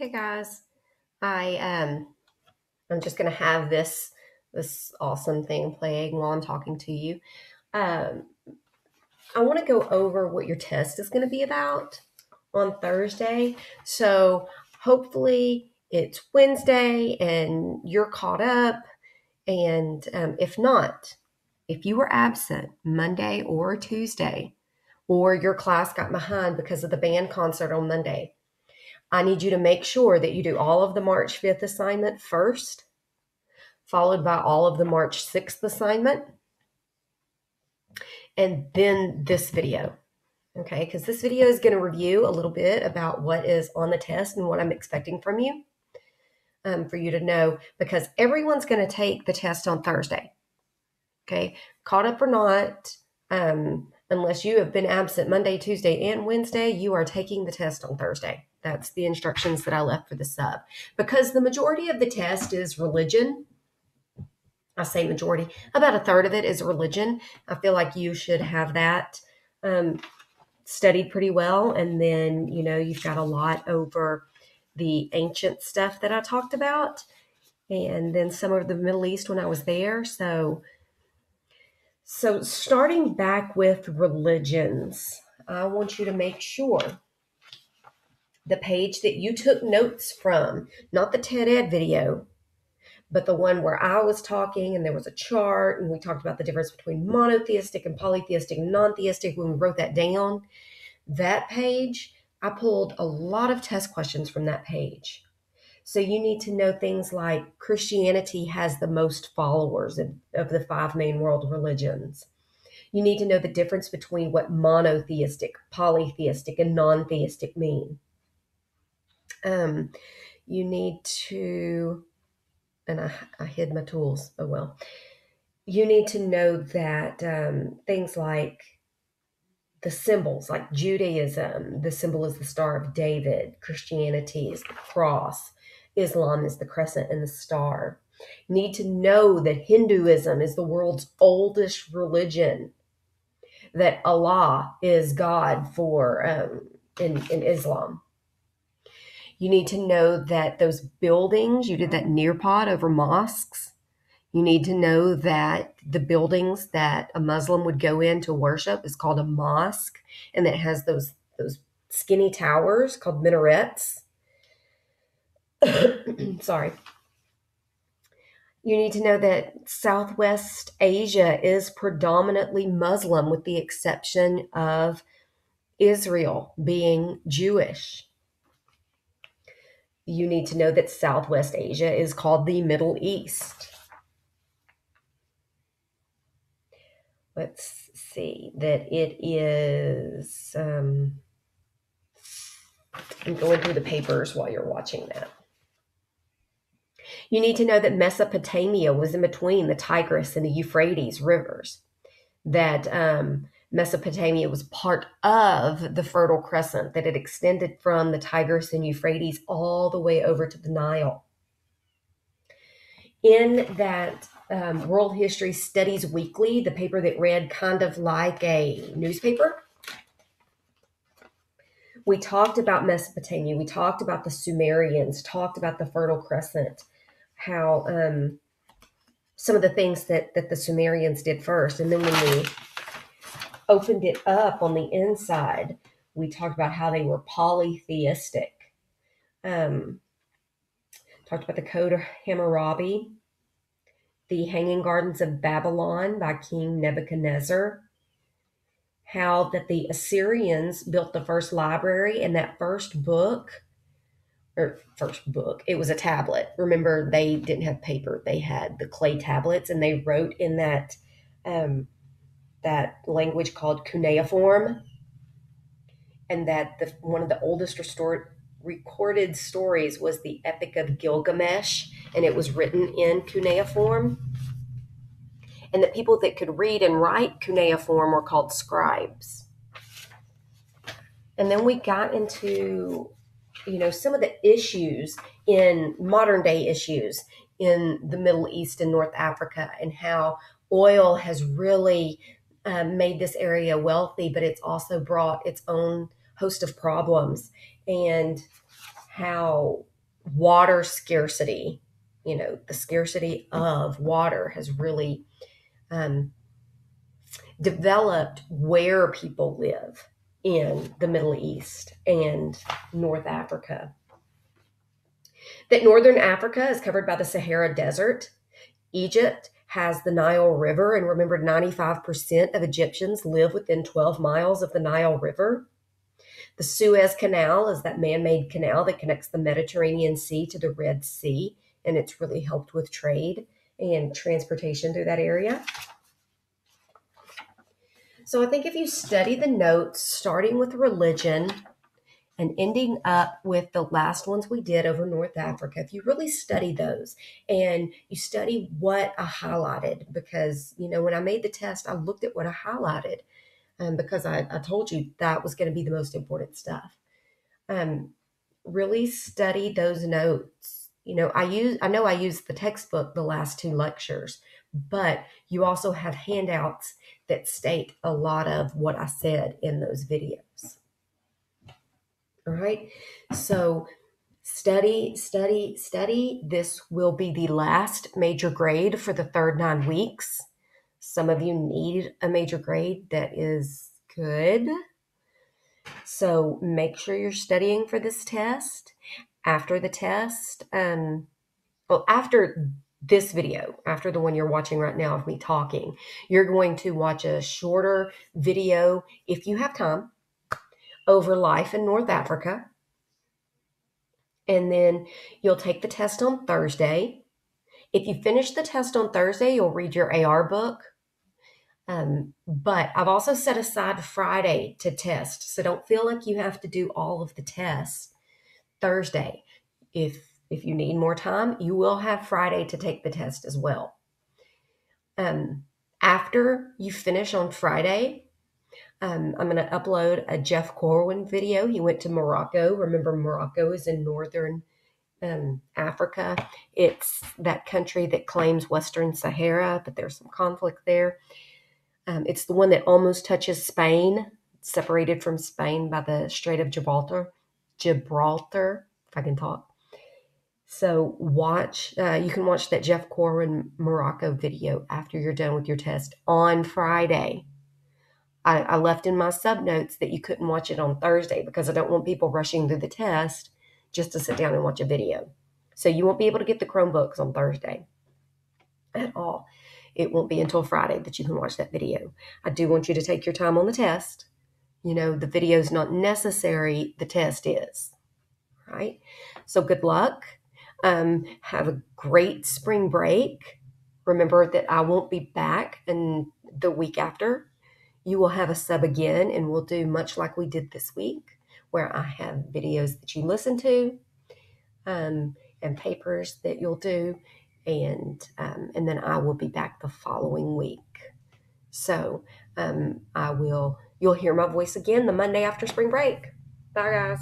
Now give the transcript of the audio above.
Hey guys, I'm just gonna have this awesome thing playing while I'm talking to you. Um, I want to go over what your test is going to be about on Thursday. So hopefully it's Wednesday and you're caught up. And if not, if you were absent Monday or Tuesday, or your class got behind because of the band concert on Monday, I need you to make sure that you do all of the March 5th assignment first, followed by all of the March 6th assignment, and then this video. Okay, because this video is going to review a little bit about what is on the test and what I'm expecting from you, for you to know, because everyone's going to take the test on Thursday. Okay, caught up or not, unless you have been absent Monday, Tuesday, and Wednesday, you are taking the test on Thursday. That's the instructions that I left for the sub. Because the majority of the test is religion. I say majority, about a third of it is religion. I feel like you should have that studied pretty well. And then, you've got a lot over the ancient stuff that I talked about, and then some of the Middle East when I was there. So starting back with religions, I want you to make sure the page that you took notes from, not the TED Ed video, but the one where I was talking and there was a chart and we talked about the difference between monotheistic and polytheistic and non-theistic when we wrote that down, that page, I pulled a lot of test questions from that page. So you need to know things like Christianity has the most followers of the 5 main world religions. You need to know the difference between what monotheistic, polytheistic, and non-theistic mean. You need to, and I hid my tools. Oh well. You need to know that things like the symbols, like Judaism, the symbol is the Star of David. Christianity is the cross. Islam is the crescent and the star. You need to know that Hinduism is the world's oldest religion, that Allah is God for in Islam. You need to know that those buildings, you did that Nearpod over mosques. You need to know that the buildings that a Muslim would go in to worship is called a mosque, and that has those skinny towers called minarets. Sorry. You need to know that Southwest Asia is predominantly Muslim, with the exception of Israel being Jewish. You need to know that Southwest Asia is called the Middle East. Let's see, that it is, I'm going through the papers while you're watching that. You need to know that Mesopotamia was in between the Tigris and the Euphrates rivers, that Mesopotamia was part of the Fertile Crescent, that it extended from the Tigris and Euphrates all the way over to the Nile. In that World History Studies Weekly, the paper that read kind of like a newspaper, we talked about Mesopotamia, we talked about the Sumerians, talked about the Fertile Crescent, how some of the things that the Sumerians did first. And then when we opened it up on the inside, we talked about how they were polytheistic. Talked about the Code of Hammurabi, the Hanging Gardens of Babylon by King Nebuchadnezzar, how that the Assyrians built the first library, and that first book, it was a tablet. Remember, they didn't have paper. They had the clay tablets, and they wrote in that that language called cuneiform, and that one of the oldest recorded stories was the Epic of Gilgamesh, and it was written in cuneiform. And the people that could read and write cuneiform were called scribes. And then we got into, some of the issues in modern day issues in the Middle East and North Africa, and how oil has really made this area wealthy, but it's also brought its own host of problems, and how water scarcity, the scarcity of water has really developed where people live in the Middle East and North Africa. That Northern Africa is covered by the Sahara Desert. Egypt has the Nile River, and remember, 95% of Egyptians live within 12 miles of the Nile River. The Suez Canal is that man-made canal that connects the Mediterranean Sea to the Red Sea, and it's really helped with trade and transportation through that area. So I think if you study the notes, starting with religion and ending up with the last ones we did over North Africa, if you really study those and you study what I highlighted, because, when I made the test, I looked at what I highlighted because I told you that was going to be the most important stuff. Really study those notes. I know I used the textbook the last 2 lectures, but you also have handouts that state a lot of what I said in those videos. All right. So study, study, study. This will be the last major grade for the third 9 weeks. Some of you need a major grade. That is good. So make sure you're studying for this test. After the test, after this video, after the one you're watching right now of me talking, you're going to watch a shorter video, if you have time, over life in North Africa. And then you'll take the test on Thursday. If you finish the test on Thursday, you'll read your AR book. But I've also set aside Friday to test. So don't feel like you have to do all of the tests Thursday. If you need more time, you will have Friday to take the test as well. After you finish on Friday, I'm going to upload a Jeff Corwin video. He went to Morocco. Remember, Morocco is in northern Africa. It's that country that claims Western Sahara, but there's some conflict there. It's the one that almost touches Spain, separated from Spain by the Strait of Gibraltar, if I can talk. So you can watch that Jeff Corwin Morocco video after you're done with your test on Friday. I left in my subnotes that you couldn't watch it on Thursday because I don't want people rushing through the test just to sit down and watch a video. So you won't be able to get the Chromebooks on Thursday at all. It won't be until Friday that you can watch that video. I do want you to take your time on the test. The video is not necessary. The test is. Right? So good luck. Have a great spring break. Remember that I won't be back in the week after. You will have a sub again, and we'll do much like we did this week, where I have videos that you listen to, and papers that you'll do, and then I will be back the following week. So you'll hear my voice again the Monday after spring break. Bye, guys.